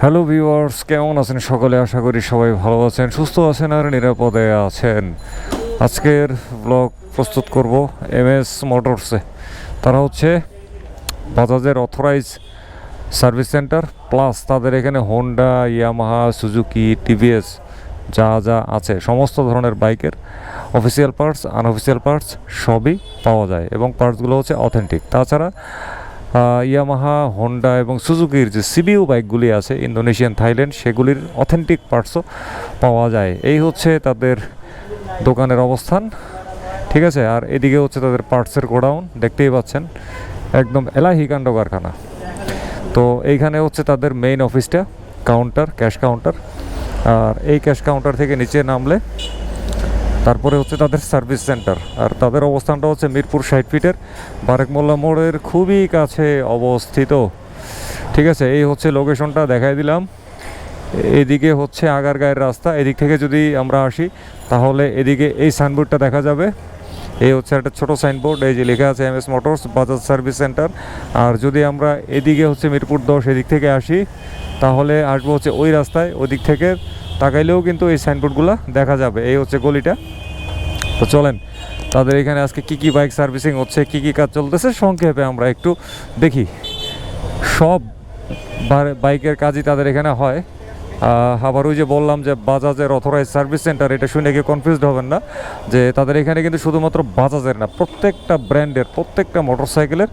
Hello viewers, কেমন আছেন সকলে? আশা করি সবাই ভালো আছেন, সুস্থ আছেন আর নিরাপদে আছেন। আজকের ব্লগ প্রস্তুত করব এমএস মোটরসে। তারা হচ্ছে বাজাজের অথরাইজ সার্ভিস সেন্টার, প্লাস তাদের এখানে হোন্ডা, ইয়ামাহা, সুজুকি, টিভিএস যা যা আছে সমস্ত ধরনের বাইকের অফিসিয়াল পার্টস, আনঅফিসিয়াল পার্টস সবই পাওয়া যায় এবং পার্টসগুলো হচ্ছে অথেন্টিক। তাছাড়া ইয়ামাহা, হোন্ডা এবং সুজুকির যে সিবিইউ বাইকগুলি আছে ইন্দোনেশিয়ান, থাইল্যান্ড, সেগুলির অথেন্টিক পার্টসও পাওয়া যায়। এই হচ্ছে তাদের দোকানের অবস্থান, ঠিক আছে। আর এদিকে হচ্ছে তাদের পার্টসের গোডাউন, দেখতেই পাচ্ছেন, একদম এলাহি কাণ্ড কারখানা। তো এইখানে হচ্ছে তাদের মেইন অফিসটা, কাউন্টার, ক্যাশ কাউন্টার। আর এই ক্যাশ কাউন্টার থেকে নিচে নামলে তারপরে হচ্ছে তাদের সার্ভিস সেন্টার। আর তাদের অবস্থানটা হচ্ছে মিরপুর 60 ফিটের বারেক মোল্লা মোড়ের খুবই কাছে অবস্থিত, ঠিক আছে। এই হচ্ছে লোকেশনটা দেখাই দিলাম। এদিকে হচ্ছে আগারগাঁয়ের রাস্তা, এদিক থেকে যদি আমরা আসি তাহলে এদিকে এই সাইনবোর্ডটা দেখা যাবে। এই হচ্ছে একটা ছোটো সাইনবোর্ড, এই যে লেখা আছে MS motors Bajaj service centre. আর যদি আমরা এদিকে হচ্ছে মিরপুর 10 এদিক থেকে আসি তাহলে আসবো হচ্ছে ওই রাস্তায়, ওদিক থেকে তাকাইলেও কিন্তু এই সাইনবোর্ডগুলো দেখা যাবে। এই হচ্ছে গলিটা। তো চলেন তাদের এখানে আজকে কি বাইক সার্ভিসিং হচ্ছে, কি কাজ চলতেছে সংক্ষেপে আমরা একটু দেখি। সব বাইকের কাজই তাদের এখানে হয়। আবার ওই যে বললাম যে বাজাজের অথরাইজ সার্ভিস সেন্টার, এটা শুনে কি কনফিউজড হবেন না যে তাদের এখানে কিন্তু শুধুমাত্র বাজাজের না, প্রত্যেকটা ব্র্যান্ডের প্রত্যেকটা মোটরসাইকেলের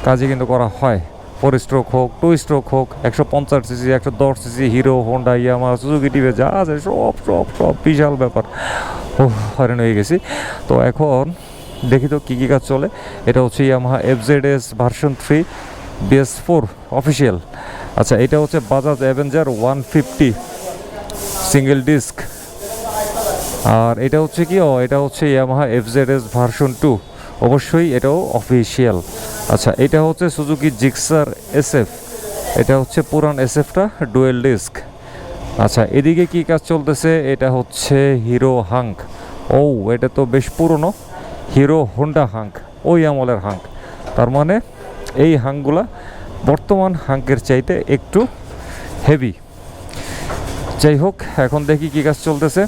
কাজই কিন্তু করা হয়। 4 স্ট্রোক হোক, 2 স্ট্রোক হোক, 150 CC, 110 CC, hero, Honda, Yamaha, Suzuki, TVS যা আছে সব বিশাল ব্যাপার। ও হয়রান হয়ে গেছি। তো এখন দেখি তো কী কাজ চলে। এটা হচ্ছে Yamaha FZS version 3 BS4 official. আচ্ছা, এটা হচ্ছে বাজাজ অ্যাভেঞ্জার 150 সিঙ্গেল ডিস্ক। আর এটা হচ্ছে কি, এটা হচ্ছে ইয়ামাহা FZS ভার্সন 2, অবশ্যই এটাও অফিসিয়াল। আচ্ছা, এটা হচ্ছে সুজুকি জিক্সার SF, এটা হচ্ছে পুরান SFটা ডুয়েল ডিস্ক। আচ্ছা, এদিকে কি কাজ চলতেছে, এটা হচ্ছে হিরো হাঙ্ক। এটা তো বেশ পুরনো, হিরো হোন্ডা হাঙ্ক, ওই আমলের হাঙ্ক। তার মানে এই হাঙ্কগুলা বর্তমান হাঙ্কের চাইতে একটু হেভি। যাই হোক, এখন দেখি কি কাজ চলতেছে।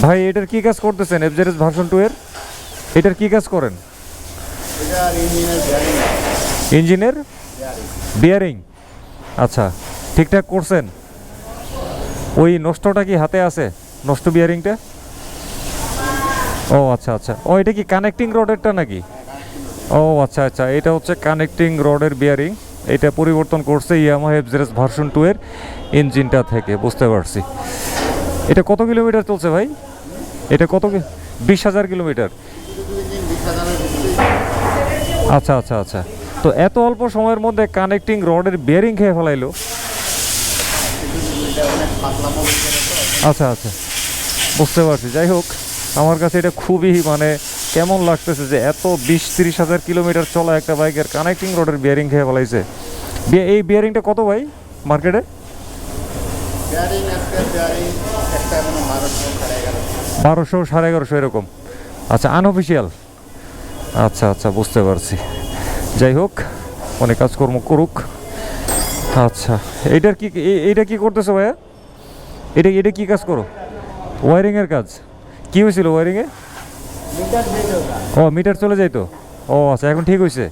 ভাই, এটার কি কাজ করতেছেন? FZS ভার্সন 2 এর এটার কি কাজ করেন? ইঞ্জিনের বিয়ারিং। আচ্ছা, ঠিকঠাক করছেন? ওই নষ্টটা কি হাতে আছে, নষ্ট বিয়ারিংটা? আচ্ছা, এটা কি কানেক্টিং রডেরটা নাকি? আচ্ছা, এটা হচ্ছে কানেক্টিং রডের বিয়ারিং। এটা পরিবর্তন করছে ইয়ামাহা FZS ভার্সন 2 এর ইঞ্জিনটা থেকে, বুঝতে পারছি। এটা কত কিলোমিটার চলছে ভাই? এটা কত? 20,000 কিলোমিটার। আচ্ছা, তো এত অল্প সময়ের মধ্যে কানেক্টিং রডের বিয়ারিং খেয়ে ফেলাইলো? আচ্ছা, বুঝতে পারছি। যাই হোক, আমার কাছে এটা খুবই কেমন লাগতেছে যে এত 20-30 হাজার কিলোমিটার চলা একটা বাইকের কানেক্টিং রডের বিয়ারিং খেয়ে ফেলাইছে। এই বিয়ারিংটা কত ভাই মার্কেটে? 1200-1150 এরকম। আচ্ছা, আনঅফিসিয়াল। আচ্ছা, বুঝতে পারছি। যাই হোক, অনেক কাজকর্ম করুক। আচ্ছা, এইটা কি করতেছো ভাইয়া? এটা কি কাজ করো? ওয়ারিংয়ের কাজ? কি হয়েছিল ওয়ারিংয়ে? মিটার চলে যাই তো। আচ্ছা, এখন ঠিক হয়েছে।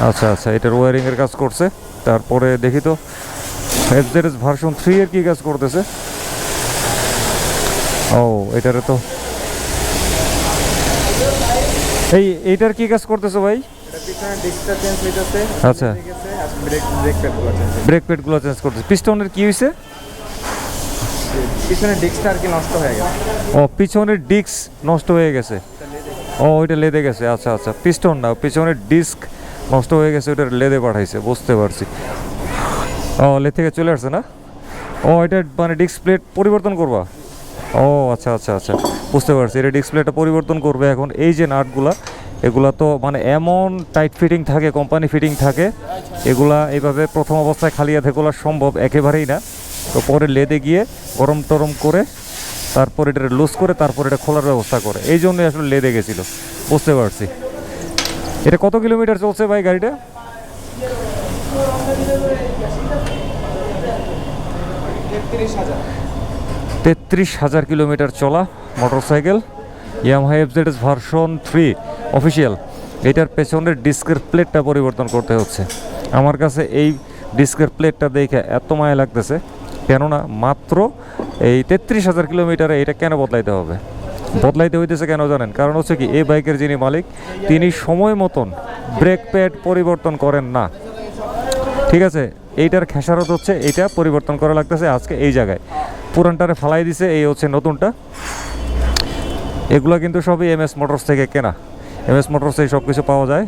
আচ্ছা, এটার ওয়ারিংয়ের কাজ করছে। তারপরে দেখি তো FZS ভার্সন 3 এর কি কাজ করতেছে। এটারে তো এইটার কি কাজ করতেছে ভাই? আচ্ছা, ব্রেক প্যাডগুলো চেঞ্জ করতেছে। পিস্টনের কি হয়েছে? পিছনের ডিস্কটা আর কি নষ্ট হয়ে গেছে। পিছনের ডিস্ক নষ্ট হয়ে গেছে। ওইটা লেদে গেছে। আচ্ছা, পিস্টন না, পিছনের ডিস্ক নষ্ট হয়ে গেছে, ওইটা লেদে পাঠাইছে, বুঝতে পারছি। লেদ থেকে চলে আসছে না? এটা ডিস্ক প্লেট পরিবর্তন করবা? আচ্ছা, বুঝতে পারছি। এটা ডিস্ক প্লেটটা পরিবর্তন করবে। এখন এই যে নাটগুলা, এগুলা তো এমন টাইট ফিটিং থাকে, কোম্পানি ফিটিং থাকে, এগুলা এইভাবে প্রথম অবস্থায় খালি হাতে খোলা সম্ভব একেবারেই না। তো পরে লেদে গিয়ে গরম টরম করে তারপর এটা লুজ করে তারপর এটা খোলার ব্যবস্থা করে, এই জন্যই আসলে লেদে গেছিলো, বুঝতে পারছি। এটা কত কিলোমিটার চলছে ভাই গাড়িটা? 33,000 কিলোমিটার চলা motorcycle, Yamaha FZS version 3 official. এটার পেছনের ডিস্কের প্লেটটা পরিবর্তন করতে হচ্ছে। আমার কাছে এই ডিস্কের প্লেটটা দেখে এত মায়া লাগতেছে, কেননা মাত্র এই 33,000 কিলোমিটারে এটা কেন বদলাইতে হবে? বদলাইতে হইতেছে কেন জানেন? কারণ হচ্ছে কি, এই বাইকের যিনি মালিক তিনি সময় মতন ব্রেক প্যাড পরিবর্তন করেন না। ঠিক আছে, এইটার খেসারত হচ্ছে এইটা পরিবর্তন করা লাগতেছে আজকে এই জায়গায়। পুরানটারে ফালাই দিছে, এই হচ্ছে নতুনটা। এগুলো কিন্তু সবই MS মোটরস থেকে কেনা, MS মোটরস থেকে সব কিছু পাওয়া যায়।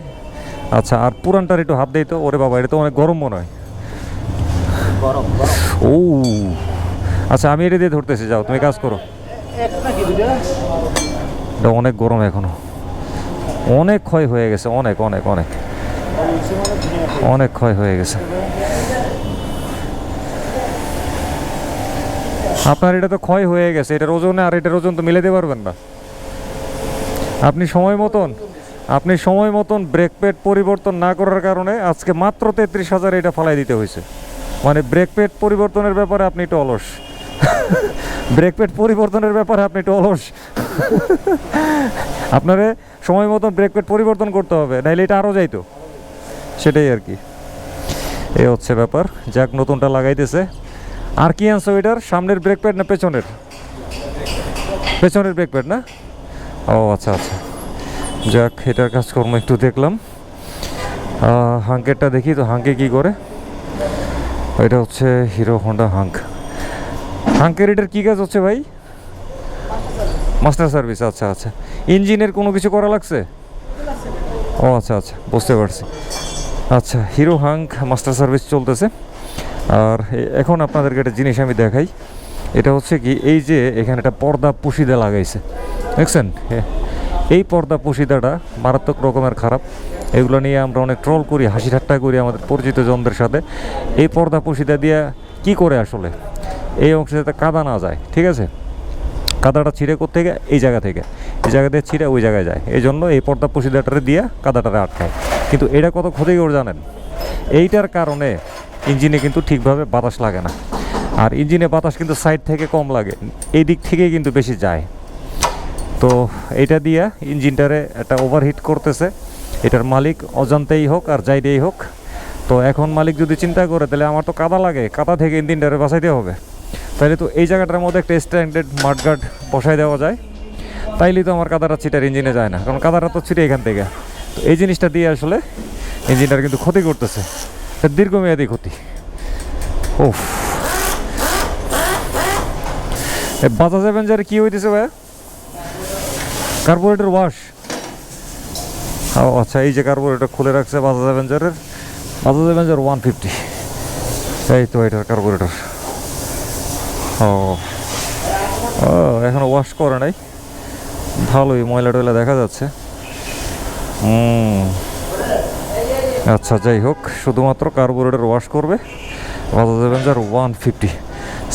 আচ্ছা, আর পুরানটার একটু হাত দেই তো। ওরে বাবা, এটা তো অনেক গরম মনে হয়। ও আচ্ছা, আমি এটা দিয়ে ধরতেছি, যাও তুমি কাজ করো। এটা অনেক গরম এখনো, অনেক ক্ষয় হয়ে গেছে, অনেক অনেক অনেক অনেক ক্ষয় হয়ে গেছে। আপনার এটা তো ক্ষয় হয়ে গেছে, এটার ওজনে আর এটার ওজন তো মিলাতে পারবেন না। আপনি সময় মতন ব্রেক প্যাড পরিবর্তন না করার কারণে আজকে মাত্র 33,000 এটা ফালাই দিতে হয়েছে। মানে ব্রেক প্যাড পরিবর্তনের ব্যাপারে আপনি একটু অলস। ব্রেক প্যাড পরিবর্তনের ব্যাপারে আপনি একটু অলস। আপনারে সময় মতন ব্রেক প্যাড পরিবর্তন করতে হবে, নাইলে এটা আরও যাইতো। সেটাই আর কি, এই হচ্ছে ব্যাপার। যাক, নতুনটা লাগাইতেছে। আর কি আনছো এটার? সামনের ব্রেক প্যাড না পেছনের? পেছনের ব্রেক প্যাড না? ও আচ্ছা আচ্ছা, যাক, এটার কাজকর্ম একটু দেখলাম। হাঙ্কেরটা দেখি তো, হাঙ্কে কি করে। এটা হচ্ছে হিরো হন্ডা হাঙ্কের এটার কী কাজ হচ্ছে ভাই? Master service. আচ্ছা আচ্ছা, ইঞ্জিনের কোনো কিছু করা লাগছে? ও আচ্ছা আচ্ছা, বুঝতে পারছি। আচ্ছা, হিরো মাস্টার সার্ভিস চলতেছে। আর এখন আপনাদেরকে একটা জিনিস আমি দেখাই। এটা হচ্ছে কি, এই যে এখানে একটা পর্দা পুশিদা লাগাইছে, দেখছেন? এই পর্দা পুশিদাটা মারাত্মক রকমের খারাপ। এগুলো নিয়ে আমরা অনেক ট্রল করি, হাসি ঠাট্টা করি আমাদের পরিচিত জনদের সাথে। এই পর্দা পুশিদা দিয়ে কি করে আসলে এই অংশে যাতে কাদা না যায়, ঠিক আছে? কাদাটা ছিঁড়ে করতে গিয়ে এই জায়গা দিয়ে ছিঁড়ে ওই জায়গায় যায়। এই জন্য এই পর্দা পুশিদাটারে দিয়ে কাদাটারে আটকায়। কিন্তু এটা কত ক্ষতিকর জানেন? এইটার কারণে ইঞ্জিনে কিন্তু ঠিকভাবে বাতাস লাগে না। আর ইঞ্জিনে বাতাস কিন্তু সাইড থেকে কম লাগে, এই দিক থেকেই কিন্তু বেশি যায়। তো এটা দিয়া ইঞ্জিনটারে একটা ওভারহিট করতেছে। এটার মালিক অজান্তেই হোক আর যাইতেই হোক। তো এখন মালিক যদি চিন্তা করে, তাহলে আমার তো কাদা লাগে, কাদা থেকে ইঞ্জিনটারে বাঁচাইতে হবে। তাইলে তো এই জায়গাটার মধ্যে একটা স্ট্যান্ডার্ড মাডগার্ড বসাই দেওয়া যায়, তাইলেই তো আমার কাদাটা ছিটার ইঞ্জিনে যায় না, কারণ কাদাটা তো ছিটে এখান থেকে। তো এই জিনিসটা দিয়ে আসলে ইঞ্জিনটার কিন্তু ক্ষতি করতেছে, দীর্ঘমেয়াদী ক্ষতি। ওফ, বাজাজ অ্যাভেঞ্জারে কি হইতেছে ভাইয়া? Carburettor wash. ও আচ্ছা, এই যে কার্বোরেটর খুলে রাখছে বাজাজ অ্যাভেঞ্জার 150। এই তো এটার কার্বোরেটর। ও এখনো ওয়াশ করে নাই, ভালোই ময়লা টয়লা দেখা যাচ্ছে। আচ্ছা, যাই হোক, শুধুমাত্র কার্বোরেটর ওয়াশ করবে বাজাজ অ্যাভেঞ্জার 150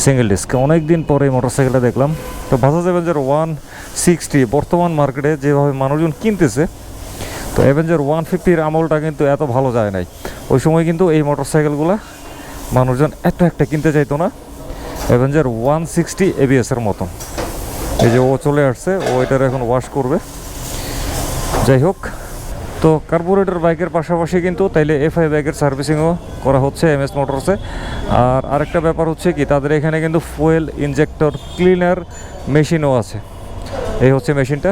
সিঙ্গেল ডিস্ক। অনেক দিন পরে এই মোটরসাইকেলটা দেখলাম। তো বাজাজ অ্যাভেঞ্জার 160 বর্তমান মার্কেটে যেভাবে মানুষজন কিনতেছে, তো অ্যাভেঞ্জার 150-র আমলটা কিন্তু এত ভালো যায় নাই। ওই সময় কিন্তু এই মোটরসাইকেলগুলো মানুষজন এত একটা কিনতে চাইতো না। অ্যাভেঞ্জার 160 ABS-এর মতন। এই যে ও চলে আসছে, ও এটার এখন ওয়াশ করবে। যাই হোক, তো কার্বোরেটর বাইকের পাশাপাশি কিন্তু তাইলে FI বাইকের সার্ভিসিংও করা হচ্ছে MS মোটরসে। আর আরেকটা ব্যাপার হচ্ছে কি, তাদের এখানে কিন্তু ফুয়েল ইনজেক্টর ক্লিনার মেশিনও আছে। এই হচ্ছে মেশিনটা,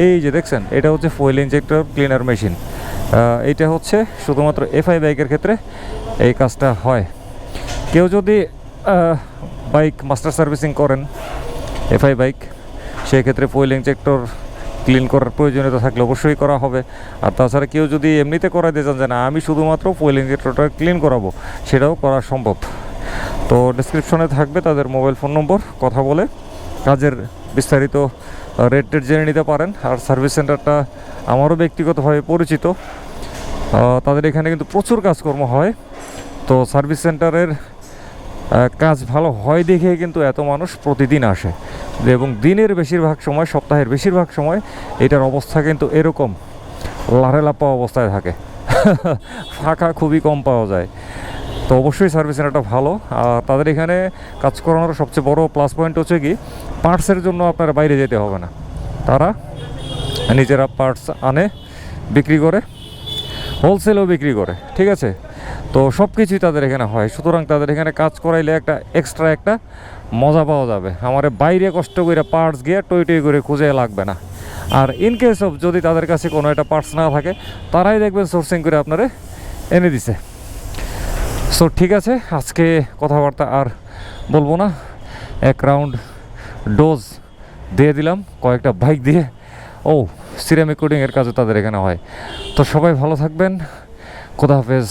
এই যে দেখছেন, এটা হচ্ছে ফুয়েল ইনজেক্টর ক্লিনার মেশিন। এইটা হচ্ছে শুধুমাত্র FI বাইকের ক্ষেত্রে এই কাজটা হয়। কেউ যদি বাইক মাস্টার সার্ভিসিং করেন FI বাইক, সেই ক্ষেত্রে ফুয়েল ইনজেক্টর ক্লিন করার প্রয়োজনীয়তা থাকলে অবশ্যই করা হবে। আর তাছাড়া কেউ যদি এমনিতে করাতে চান যে না আমি শুধুমাত্র ফুয়েল ইনজেক্টরটা ক্লিন করাবো, সেটাও করা সম্ভব। তো ডেসক্রিপশনে থাকবে তাদের মোবাইল ফোন নম্বর, কথা বলে কাজের বিস্তারিত রেট জেনে নিতে পারেন। আর সার্ভিস সেন্টারটা আমারও ব্যক্তিগতভাবে পরিচিত, তাদের এখানে কিন্তু প্রচুর কাজকর্ম হয়। তো সার্ভিস সেন্টারের কাজ ভালো হয় দেখে কিন্তু এত মানুষ প্রতিদিন আসে, এবং দিনের বেশিরভাগ সময়, সপ্তাহের বেশিরভাগ সময় এটার অবস্থা কিন্তু এরকম লাড়ে লাপ্পা অবস্থায় থাকে। ফাঁকা খুবই কম পাওয়া যায়। তো অবশ্যই সার্ভিস সেন্টারটা ভালো। আর তাদের এখানে কাজ করানোর সবচেয়ে বড় প্লাস পয়েন্ট হচ্ছে কি, পার্টসের জন্য আপনার বাইরে যেতে হবে না, তারা নিজেরা পার্টস আনে, বিক্রি করে, হোলসেলও বিক্রি করে, ঠিক আছে। তো সব কিছুই তাদের এখানে হয়, সুতরাং তাদের এখানে কাজ করাইলে একটা এক্সট্রা একটা মজা পাওয়া যাবে। আমার বাইরে কষ্ট করে পার্টস গিয়ে টই টই করে খুঁজে লাগবে না। আর ইন কেস অফ যদি তাদের কাছে কোনো একটা পার্টস না থাকে, তারাই দেখবেন সোর্সিং করে আপনারে এনে দিছে। সো ঠিক আছে, আজকে কথাবার্তা আর বলবো না, এক রাউন্ড ডোজ দিয়ে দিলাম কয়েকটা বাইক দিয়ে। ও, সিরামিক কোডিংয়ের কাজও তাদের এখানে হয়। তো সবাই ভালো থাকবেন, খোদা হাফেজ।